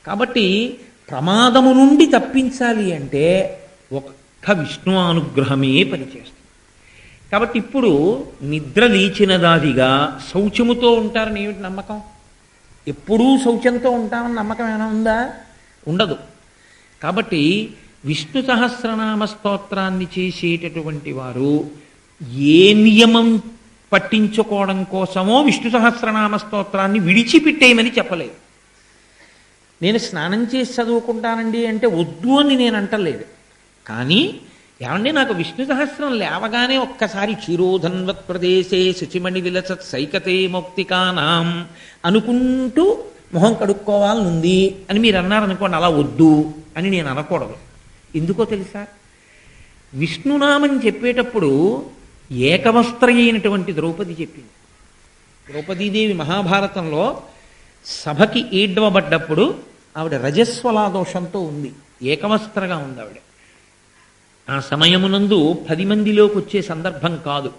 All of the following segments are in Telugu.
కాబట్టి ప్రమాదము నుండి తప్పించాలి అంటే ఒక్క విష్ణు అనుగ్రహమే పనిచేస్తుంది. కాబట్టి ఇప్పుడు నిద్ర లేచినదాదిగా శౌచముతో ఉంటారని ఏమిటి నమ్మకం? ఎప్పుడూ శౌచంతో ఉంటామని నమ్మకం ఏమైనా ఉందా? ఉండదు. కాబట్టి విష్ణు సహస్రనామ స్తోత్రాన్ని చేసేటటువంటి వారు ఏ నియమం పట్టించుకోవడం కోసమో విష్ణు సహస్రనామ స్తోత్రాన్ని విడిచిపెట్టేయమని చెప్పలేదు. నేను స్నానం చేసి చదువుకుంటానండి అంటే వద్దు అని నేను అంటలేదు. కానీ ఏమండి, నాకు విష్ణు సహస్రం లేవగానే ఒక్కసారి క్షీరోధన్వత్ ప్రదేశే శుచిమణి విలసత్ సైకతే మౌక్తికానాం అనుకుంటూ మొహం కడుక్కోవాలనుంది అని మీరు అన్నారనుకోండి, అలా వద్దు అని నేను అనకూడదు. ఎందుకో తెలుసా? విష్ణునామం చెప్పేటప్పుడు ఏకవస్త్ర అయినటువంటి ద్రౌపది చెప్పింది. ద్రౌపదీదేవి మహాభారతంలో సభకి ఈడ్వబడ్డప్పుడు ఆవిడ రజస్వలాదోషంతో ఉంది, ఏకవస్త్రగా ఉంది ఆవిడ. ఆ సమయమునందు 10 మందిలోకి వచ్చే సందర్భం కాదు.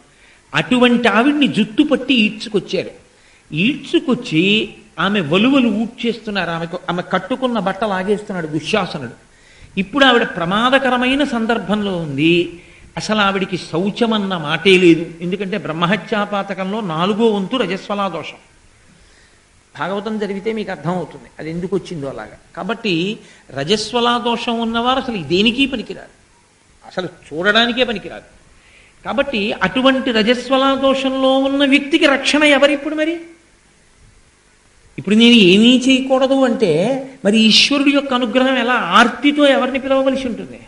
అటువంటి ఆవిడ్ని జుట్టు పట్టి ఈడ్చుకొచ్చారు. ఈడ్చుకొచ్చి ఆమె వలువలు ఊడ్చేస్తున్నారు. ఆమె కట్టుకున్న బట్టలు ఆగేస్తున్నాడు దుశ్శాసనుడు. ఇప్పుడు ఆవిడ ప్రమాదకరమైన సందర్భంలో ఉంది. అసలు ఆవిడికి శౌచమన్న మాటే లేదు. ఎందుకంటే బ్రహ్మహత్యాపాతకంలో 4వ వంతు రజస్వలాదోషం. భాగవతం జరిగితే మీకు అర్థమవుతుంది అది ఎందుకు వచ్చిందో అలాగా. కాబట్టి రజస్వలాదోషం ఉన్నవారు అసలు దేనికి పనికిరారు, అసలు చూడడానికే పనికిరాదు. కాబట్టి అటువంటి రజస్వలాదోషంలో ఉన్న వ్యక్తికి రక్షణ ఎవరిప్పుడు? మరి ఇప్పుడు నేను ఏమీ చేయకూడదు అంటే మరి ఈశ్వరుడి యొక్క అనుగ్రహం ఎలా? ఆర్తితో ఎవరిని పిలవవలసి ఉంటుంది?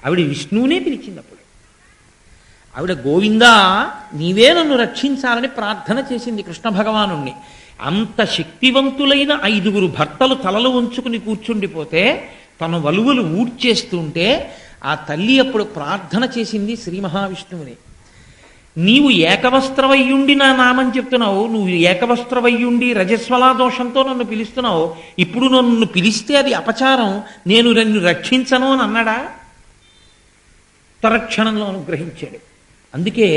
ఆవిడ విష్ణువునే పిలిచింది. అప్పుడు ఆవిడ గోవిందా నీవే నన్ను రక్షించాలని ప్రార్థన చేసింది కృష్ణ భగవానుణ్ణి. అంత శక్తివంతులైన 5గురు భర్తలు తలలు ఉంచుకుని కూర్చుండిపోతే తన వలువలు ఊడ్చేస్తుంటే ఆ తల్లి అప్పుడు ప్రార్థన చేసింది శ్రీ మహావిష్ణువుని. నీవు ఏకవస్త్రవయ్యుండి నా నామం చెప్తున్నావు, నువ్వు ఏకవస్త్రవయ్యుండి రజస్వలాదోషంతో నన్ను పిలుస్తున్నావు, ఇప్పుడు నన్ను పిలిస్తే అది అపచారం, నేను నన్ను రక్షించను అని అన్నాడా? తరక్షణంలో అనుగ్రహించాడు. అందుకే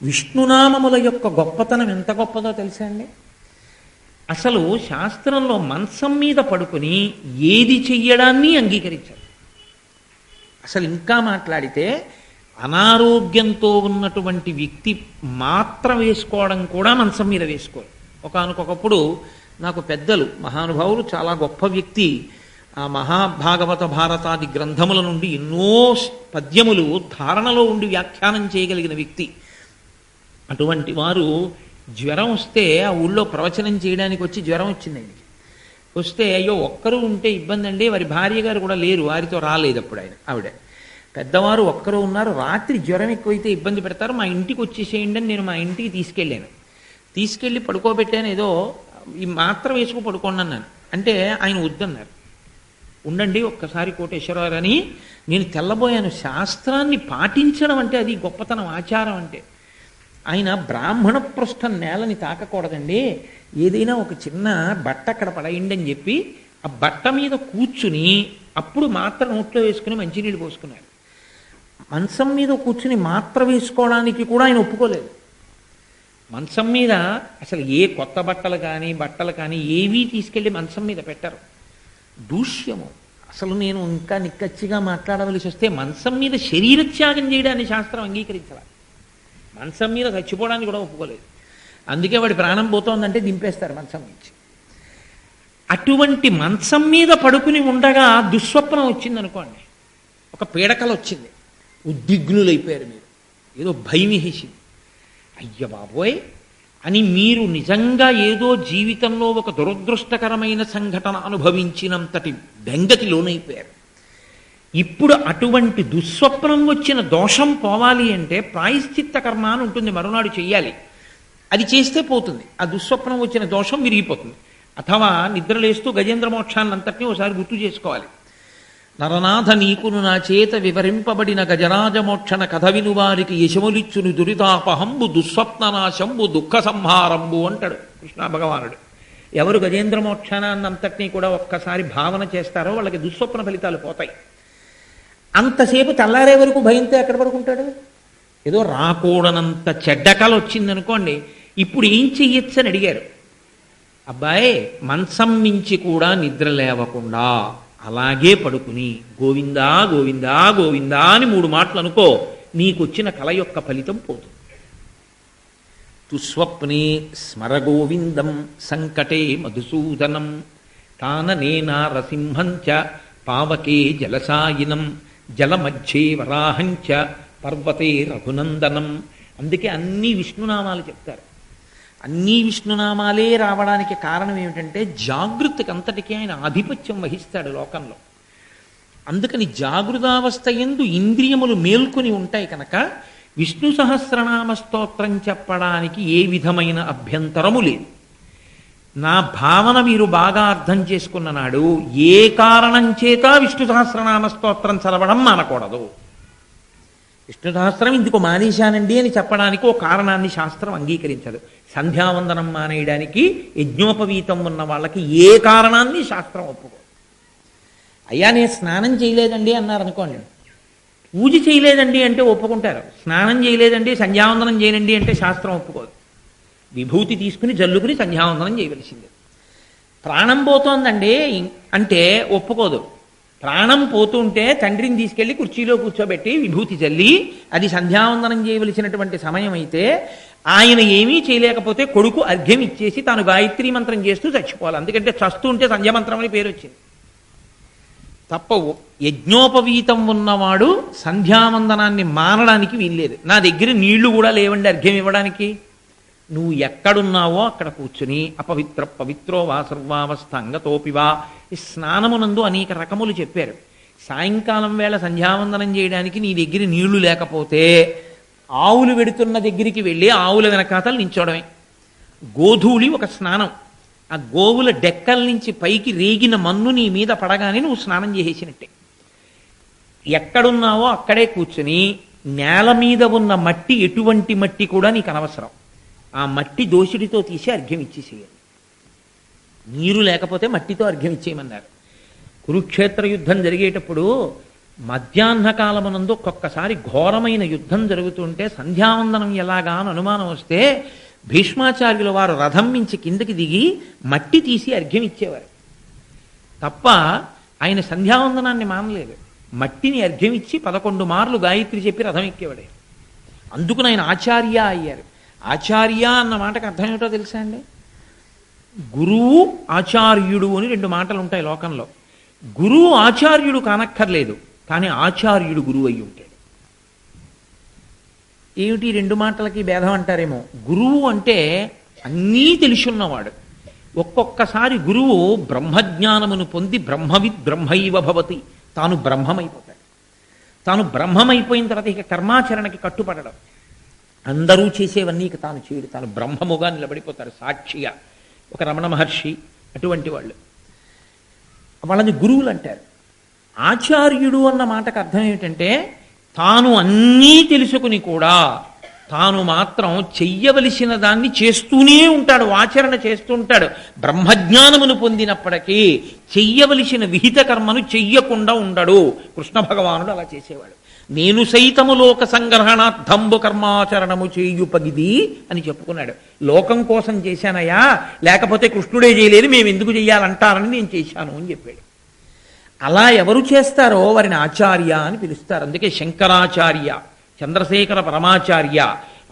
విష్ణునామముల యొక్క గొప్పతనం ఎంత గొప్పదో తెలుసా అండి? అసలు శాస్త్రంలో మంచం మీద పడుకుని ఏది చెయ్యడాన్ని అంగీకరించారు. అసలు ఇంకా మాట్లాడితే అనారోగ్యంతో ఉన్నటువంటి వ్యక్తి మాత్ర వేసుకోవడం కూడా మంచం మీద వేసుకోరు. ఒకానొకప్పుడు నాకు పెద్దలు మహానుభావులు, చాలా గొప్ప వ్యక్తి, ఆ మహాభాగవత భారతాది గ్రంథముల నుండి ఎన్నో పద్యములు ధారణలో ఉండి వ్యాఖ్యానం చేయగలిగిన వ్యక్తి. అటువంటి వారు జ్వరం వస్తే ఆ ఊళ్ళో ప్రవచనం చేయడానికి వచ్చి జ్వరం వచ్చింది ఆయనకి. వస్తే అయ్యో ఒక్కరు ఉంటే ఇబ్బంది అండి, వారి భార్య గారు కూడా లేరు, వారితో రాలేదు అప్పుడు ఆవిడ. పెద్దవారు ఒక్కరు ఉన్నారు, రాత్రి జ్వరం ఎక్కువైతే ఇబ్బంది పెడతారు, మా ఇంటికి వచ్చేసేయండి అని నేను మా ఇంటికి తీసుకెళ్ళాను. తీసుకెళ్ళి పడుకోబెట్టాను, ఏదో ఈ మాత్ర వేసుకు పడుకోండి అన్నాను. అంటే ఆయన వద్దన్నారు. ఉండండి ఒక్కసారి కోటేశ్వరరావు అని నేను తెల్లబోయాను. శాస్త్రాన్ని పాటించడం అంటే అది గొప్పతనం, ఆచారం అంటే. ఆయన బ్రాహ్మణ పృష్ఠం నేలని తాకకూడదండి, ఏదైనా ఒక చిన్న బట్ట అక్కడ పడేయండి అని చెప్పి ఆ బట్ట మీద కూర్చుని అప్పుడు మాత్ర నోట్లో వేసుకుని మంచినీళ్ళు పోసుకున్నారు. మంచం మీద కూర్చుని మాత్ర వేసుకోవడానికి కూడా ఆయన ఒప్పుకోలేదు. మంచం మీద అసలు ఏ కొత్త బట్టలు కానీ ఏవీ తీసుకెళ్ళి మంచం మీద పెట్టరు. దూష్యము. అసలు నేను ఇంకా నిక్కచ్చిగా మాట్లాడవలసి వస్తే మంచం మీద శరీర త్యాగం చేయడాన్ని శాస్త్రం అంగీకరించాలి. మంచం మీద చచ్చిపోవడానికి కూడా ఒప్పుకోలేదు. అందుకే వాడి ప్రాణం పోతోందంటే దింపేస్తారు మంచం నుంచి. అటువంటి మంచం మీద పడుకుని ఉండగా దుస్వప్నం వచ్చింది అనుకోండి, ఒక పీడకల వచ్చింది, ఉద్విగ్నులైపోయారు మీరు, ఏదో భయం వేసింది. అయ్య బాబోయ్ అని మీరు నిజంగా ఏదో జీవితంలో ఒక దురదృష్టకరమైన సంఘటన అనుభవించినంతటి బెంగకి లోనైపోయారు. ఇప్పుడు అటువంటి దుస్వప్నం వచ్చిన దోషం పోవాలి అంటే ప్రాయశ్చిత్త కర్మ అని ఉంటుంది, మరునాడు చెయ్యాలి. అది చేస్తే పోతుంది, ఆ దుస్వప్నం వచ్చిన దోషం విరిగిపోతుంది. అథవా నిద్రలేస్తూ గజేంద్ర మోక్షాన్ని అంతటినీ ఒకసారి గుర్తు చేసుకోవాలి. నరనాథ నీకును నా చేత వివరింపబడిన గజరాజమోక్షణ కథ వినువారికి యశములిచ్చును దురితాపహంబు దుస్వప్ననాశంబు దుఃఖ సంహారంబు అంటాడు కృష్ణ భగవానుడు. ఎవరు గజేంద్ర మోక్షాన్నంతటినీ కూడా ఒక్కసారి భావన చేస్తారో వాళ్ళకి దుస్వప్న ఫలితాలు పోతాయి. అంతసేపు తెల్లారే వరకు భయంతో ఎక్కడ పడుకుంటాడు? ఏదో రాకూడనంత చెడ్డ కల వచ్చిందనుకోండి, ఇప్పుడు ఏం చెయ్యొచ్చు అని అడిగారు. అబ్బాయి మంచం మించి కూడా నిద్ర లేవకుండా అలాగే పడుకుని గోవిందా గోవిందా గోవిందా అని 3 మాటలు అనుకో, నీకొచ్చిన కల యొక్క ఫలితం పోతుంది. తుస్వప్నే స్మర గోవిందం సంకటే మధుసూదనం కాననే నారసింహంచ పావకే జలసాయినం జలమధ్యే వరాహంచ పర్వతే రఘునందనం. అందుకే అన్ని విష్ణునామాలు చెప్తారు. అన్ని విష్ణునామాలే రావడానికి కారణం ఏమిటంటే జాగృతికి అంతటికీ ఆయన ఆధిపత్యం వహిస్తాడు లోకంలో. అందుకని జాగృతావస్థ యందు ఇంద్రియములు మేల్కొని ఉంటాయి కనుక విష్ణు సహస్రనామ స్తోత్రం చెప్పడానికి ఏ విధమైన అభ్యంతరము లేదు. నా భావన మీరు బాగా అర్థం చేసుకున్న నాడు ఏ కారణం చేత విష్ణు సహస్రనామ స్తోత్రం చదవడం మానకూడదు. విష్ణు సహస్రం ఇందుకు మానేశానండి అని చెప్పడానికి ఓ కారణాన్ని శాస్త్రం అంగీకరించదు. సంధ్యావందనం మానేయడానికి యజ్ఞోపవీతం ఉన్న వాళ్ళకి ఏ కారణాన్ని శాస్త్రం ఒప్పుకోదు. అయ్యా నేను స్నానం చేయలేదండి అన్నారు అనుకోండి, పూజ చేయలేదండి అంటే ఒప్పుకుంటారు. స్నానం చేయలేదండి సంధ్యావందనం చేయనండి అంటే శాస్త్రం ఒప్పుకోదు. విభూతి తీసుకుని జల్లుకుని సంధ్యావందనం చేయవలసిందే. ప్రాణం పోతోందండి అంటే ఒప్పుకోదు. ప్రాణం పోతుంటే తండ్రిని తీసుకెళ్లి కుర్చీలో కూర్చోబెట్టి విభూతి జల్లి అది సంధ్యావందనం చేయవలసినటువంటి సమయం అయితే ఆయన ఏమీ చేయలేకపోతే కొడుకు అర్ఘ్యం ఇచ్చేసి తాను గాయత్రీ మంత్రం చేస్తూ చచ్చిపోవాలి. ఎందుకంటే చస్తూ ఉంటే సంధ్యామంత్రం అని పేరు వచ్చింది. తప్పవు. యజ్ఞోపవీతం ఉన్నవాడు సంధ్యావందనాన్ని మానడానికి వీల్లేదు. నా దగ్గర నీళ్లు కూడా లేవండి అర్ఘ్యం ఇవ్వడానికి. నువ్వు ఎక్కడున్నావో అక్కడ కూర్చుని అపవిత్ర పవిత్రో వా సర్వావస్థంగతోపివా. ఈ స్నానమునందు అనేక రకములు చెప్పారు. సాయంకాలం వేళ సంధ్యావందనం చేయడానికి నీ దగ్గర నీళ్లు లేకపోతే ఆవులు వెడుతున్న దగ్గరికి వెళ్ళి ఆవుల వెనకాతలు నించోడమే. గోధూళి ఒక స్నానం. ఆ గోవుల డెక్కల నుంచి పైకి రేగిన మన్ను నీ మీద పడగానే నువ్వు స్నానం చేసేసినట్టే. ఎక్కడున్నావో అక్కడే కూర్చుని నేల మీద ఉన్న మట్టి ఎటువంటి మట్టి కూడా నీకు అనవసరం. ఆ మట్టి దోషుడితో తీసి అర్ఘ్యం ఇచ్చేసేయాలి. నీరు లేకపోతే మట్టితో అర్ఘ్యం ఇచ్చేయమన్నారు. కురుక్షేత్ర యుద్ధం జరిగేటప్పుడు మధ్యాహ్న కాలమునందు ఒక్కొక్కసారి ఘోరమైన యుద్ధం జరుగుతుంటే సంధ్యావందనం ఎలాగా అని అనుమానం వస్తే భీష్మాచార్యుల వారు రథం మించి కిందకి దిగి మట్టి తీసి అర్ఘ్యం ఇచ్చేవారు తప్ప ఆయన సంధ్యావందనాన్ని మానలేదు. మట్టిని అర్ఘ్యం ఇచ్చి 11 మార్లు గాయత్రి చెప్పి రథం ఎక్కేవాడే. అందుకు ఆయన ఆచార్య అయ్యారు. ఆచార్య అన్న మాటకు అర్థం ఏమిటో తెలుసా అండి? గురువు ఆచార్యుడు అని 2 మాటలు ఉంటాయి లోకంలో. గురువు ఆచార్యుడు కానక్కర్లేదు, కానీ ఆచార్యుడు గురువు అయి ఉంటాడు. ఏమిటి 2 మాటలకి భేదం అంటారేమో. గురువు అంటే అన్నీ తెలుసున్నవాడు. ఒక్కొక్కసారి గురువు బ్రహ్మజ్ఞానమును పొంది బ్రహ్మవిద్ బ్రహ్మైవ భవతి, తాను బ్రహ్మమైపోతాడు. తాను బ్రహ్మమైపోయిన తర్వాత ఇక కర్మాచరణకి కట్టుపడడం, అందరూ చేసేవన్నీ ఇక తాను చేయడు, తాను బ్రహ్మముగా నిలబడిపోతారు సాక్షిగా. ఒక రమణ మహర్షి అటువంటి వాళ్ళు, వాళ్ళని గురువులు అంటారు. ఆచార్యుడు అన్న మాటకు అర్థం ఏమిటంటే తాను అన్నీ తెలుసుకుని కూడా తాను మాత్రం చెయ్యవలసిన దాన్ని చేస్తూనే ఉంటాడు, ఆచరణ చేస్తూ ఉంటాడు. బ్రహ్మజ్ఞానమును పొందినప్పటికీ చెయ్యవలసిన విహిత కర్మను చెయ్యకుండా ఉండడు. కృష్ణ భగవానుడు అలా చేసేవాడు. నేను సైతము లోక సంగ్రహణార్థంబు కర్మాచరణము చేయుపగిది అని చెప్పుకున్నాడు. లోకం కోసం చేశానయ్యా, లేకపోతే కృష్ణుడే చేయలేదు, మేము ఎందుకు చెయ్యాలంటారని నేను చేశాను అని చెప్పాడు. అలా ఎవరు చేస్తారో వారిని ఆచార్య అని పిలుస్తారు. అందుకే శంకరాచార్య, చంద్రశేఖర పరమాచార్య,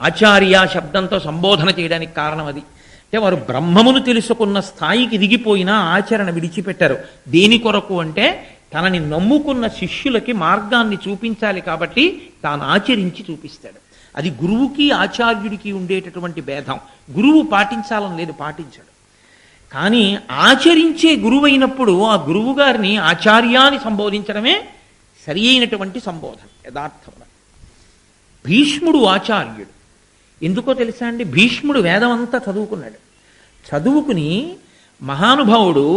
ఆచార్య శబ్దంతో సంబోధన చేయడానికి కారణం అది. అంటే వారు బ్రహ్మమును తెలుసుకున్న స్థాయికి దిగిపోయినా ఆచరణ విడిచిపెట్టారు. దేని కొరకు అంటే తనని నమ్ముకున్న శిష్యులకి మార్గాన్ని చూపించాలి కాబట్టి తాను ఆచరించి చూపిస్తాడు. అది గురువుకి ఆచార్యుడికి ఉండేటటువంటి భేదం. గురువు పాటించాలని లేదు, పాటించాడు. కానీ ఆచరించే గురువైనప్పుడు ఆ గురువు గారిని ఆచార్యాన్ని సంబోధించడమే సరి అయినటువంటి సంబోధన యథార్థంగా. భీష్ముడు ఆచార్యుడు. ఎందుకో తెలుసా అండి? భీష్ముడు వేదం అంతా చదువుకున్నాడు. చదువుకుని మహానుభావుడు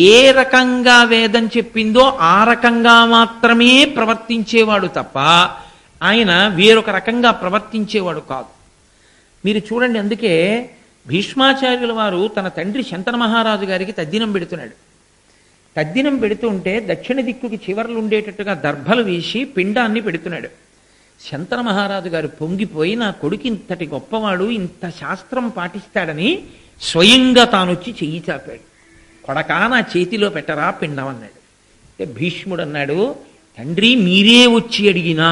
ఏ రకంగా వేదం చెప్పిందో ఆ రకంగా మాత్రమే ప్రవర్తించేవాడు తప్ప ఆయన వేరొక రకంగా ప్రవర్తించేవాడు కాదు. మీరు చూడండి, అందుకే భీష్మాచార్యుల వారు తన తండ్రి శంతన మహారాజు గారికి తద్దినం పెడుతున్నాడు. తద్దినం పెడుతుంటే దక్షిణ దిక్కుకి చివర్లు ఉండేటట్టుగా దర్భలు వేసి పిండాన్ని పెడుతున్నాడు. శంతన మహారాజు గారు పొంగిపోయి, నా కొడుకు ఇంతటి గొప్పవాడు, ఇంత శాస్త్రం పాటిస్తాడని స్వయంగా తానొచ్చి చెయ్యి చాపాడు. కొడకా నా చేతిలో పెట్టరా పిండం అన్నాడు. అంటే భీష్ముడు అన్నాడు, తండ్రి మీరే వచ్చి అడిగినా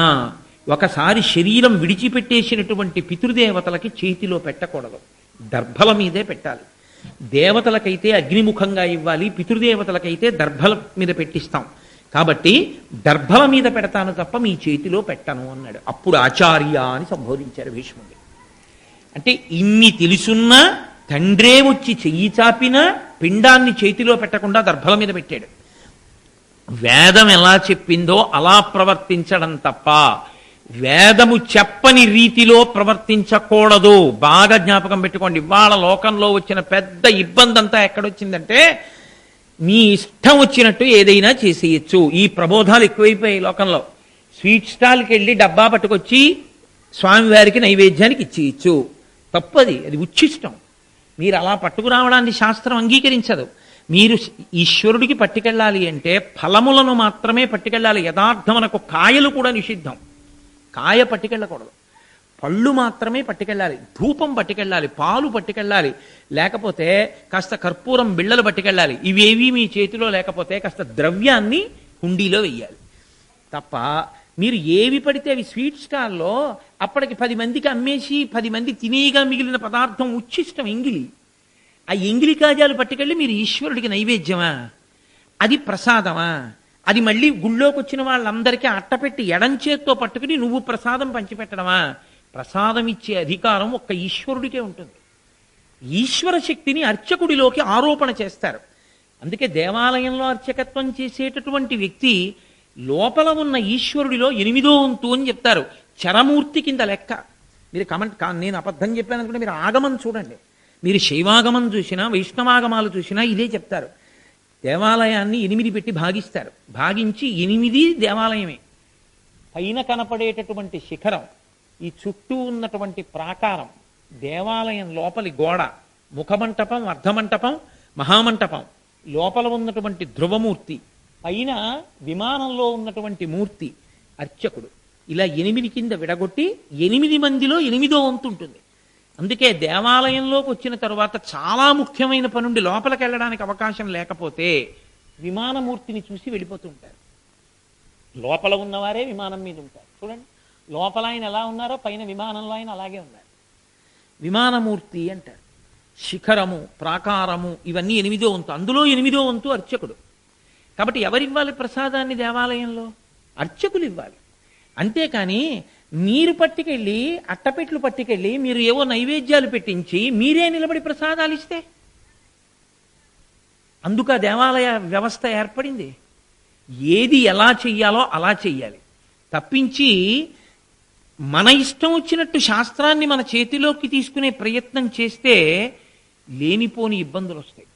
ఒకసారి శరీరం విడిచిపెట్టేసినటువంటి పితృదేవతలకి చేతిలో పెట్టకూడదు, దర్భల మీదే పెట్టాలి. దేవతలకైతే అగ్నిముఖంగా ఇవ్వాలి, పితృదేవతలకైతే దర్భల మీద పెట్టిస్తాం. కాబట్టి దర్భల మీద పెడతాను తప్ప మీ చేతిలో పెట్టను అన్నాడు. అప్పుడు ఆచార్య అని సంబోధించారు భీష్ముడు. అంటే ఇన్ని తెలుసున్నా తండ్రే వచ్చి చెయ్యి చాపినా పిండాన్ని చేతిలో పెట్టకుండా దర్భల మీద పెట్టాడు. వేదం ఎలా చెప్పిందో అలా ప్రవర్తించడం తప్ప వేదము చెప్పని రీతిలో ప్రవర్తించకూడదు. బాగా జ్ఞాపకం పెట్టుకోండి. ఇవాళ లోకంలో వచ్చిన పెద్ద ఇబ్బంది అంతా ఎక్కడొచ్చిందంటే, మీ ఇష్టం వచ్చినట్టు ఏదైనా చేసేయచ్చు. ఈ ప్రబోధాలు ఎక్కువైపోయాయి లోకంలో. స్వీట్ స్టాల్కి వెళ్ళి డబ్బా పట్టుకొచ్చి స్వామివారికి నైవేద్యానికి ఇచ్చేయచ్చు. తప్పది, అది ఉచ్ఛిష్టం. మీరు అలా పట్టుకురావడాన్ని శాస్త్రం అంగీకరించదు. మీరు ఈశ్వరుడికి పట్టుకెళ్ళాలి అంటే ఫలములను మాత్రమే పట్టుకెళ్ళాలి. యథార్థమనకు కాయలు కూడా నిషిద్ధం. కాయ పట్టుకెళ్ళకూడదు, పళ్ళు మాత్రమే పట్టుకెళ్ళాలి. ధూపం పట్టుకెళ్ళాలి, పాలు పట్టుకెళ్ళాలి, లేకపోతే కాస్త కర్పూరం బిళ్ళలు పట్టుకెళ్ళాలి. ఇవేవి మీ చేతిలో లేకపోతే కాస్త ద్రవ్యాన్ని హుండీలో వెయ్యాలి తప్ప మీరు ఏవి పడితే అవి స్వీట్ స్టాల్లో అప్పటికి 10 మందికి అమ్మేసి 10 మంది తినేగా మిగిలిన పదార్థం ఉచ్ఛిష్టం, ఎంగిలి. ఆ ఎంగిలి కాజాలు పట్టుకెళ్ళి మీరు ఈశ్వరుడికి నైవేద్యమా? అది ప్రసాదమా? అది మళ్ళీ గుళ్ళోకి వచ్చిన వాళ్ళందరికీ అట్టపెట్టి ఎడంచేత్తో పట్టుకుని నువ్వు ప్రసాదం పంచిపెట్టడమా? ప్రసాదం ఇచ్చే అధికారం ఒక్క ఈశ్వరుడికే ఉంటుంది. ఈశ్వర శక్తిని అర్చకుడిలోకి ఆరోపణ చేస్తారు. అందుకే దేవాలయంలో అర్చకత్వం చేసేటటువంటి వ్యక్తి లోపల ఉన్న ఈశ్వరుడిలో 8వ వంతు అని చెప్తారు. చరమూర్తి కింద లెక్క. మీరు నేను అబద్ధం చెప్పాను అనుకుంటే మీరు ఆగమం చూడండి. మీరు శైవాగమం చూసినా వైష్ణవాగమాలు చూసినా ఇదే చెప్తారు. దేవాలయాన్ని 8 పెట్టి భాగిస్తారు. భాగించి 8 దేవాలయమే. పైన కనపడేటటువంటి శిఖరం, ఈ చుట్టూ ఉన్నటువంటి ప్రాకారం, దేవాలయం లోపలి గోడ, ముఖమంటపం, అర్ధమంటపం, మహామంటపం, లోపల ఉన్నటువంటి ధ్రువమూర్తి, పైన విమానంలో ఉన్నటువంటి మూర్తి అర్చకుడు, ఇలా 8 కింద విడగొట్టి 8 మందిలో 8వ వంతు ఉంటుంది. అందుకే దేవాలయంలోకి వచ్చిన తరువాత చాలా ముఖ్యమైన పనుండి లోపలికి వెళ్ళడానికి అవకాశం లేకపోతే విమానమూర్తిని చూసి వెళ్ళిపోతుంటారు. లోపల ఉన్నవారే విమానం మీద ఉంటారు. చూడండి, లోపల ఆయన ఎలా ఉన్నారో పైన విమానంలో ఆయన అలాగే ఉన్నారు. విమానమూర్తి అంటారు. శిఖరము, ప్రాకారము, ఇవన్నీ 8వ వంతు. అందులో 8వ వంతు అర్చకుడు. కాబట్టి ఎవరివ్వాలి ప్రసాదాన్ని దేవాలయంలో? అర్చకులు ఇవ్వాలి. అంతేకాని మీరు పట్టుకెళ్ళి అట్టపెట్లు పట్టుకెళ్ళి మీరు ఏవో నైవేద్యాలు పెట్టించి మీరే నిలబడి ప్రసాదాలు ఇస్తే అందుకు ఆ దేవాలయ వ్యవస్థ ఏర్పడింది. ఏది ఎలా చెయ్యాలో అలా చెయ్యాలి తప్పించి మన ఇష్టం వచ్చినట్టు శాస్త్రాన్ని మన చేతిలోకి తీసుకునే ప్రయత్నం చేస్తే లేనిపోని ఇబ్బందులు వస్తాయి.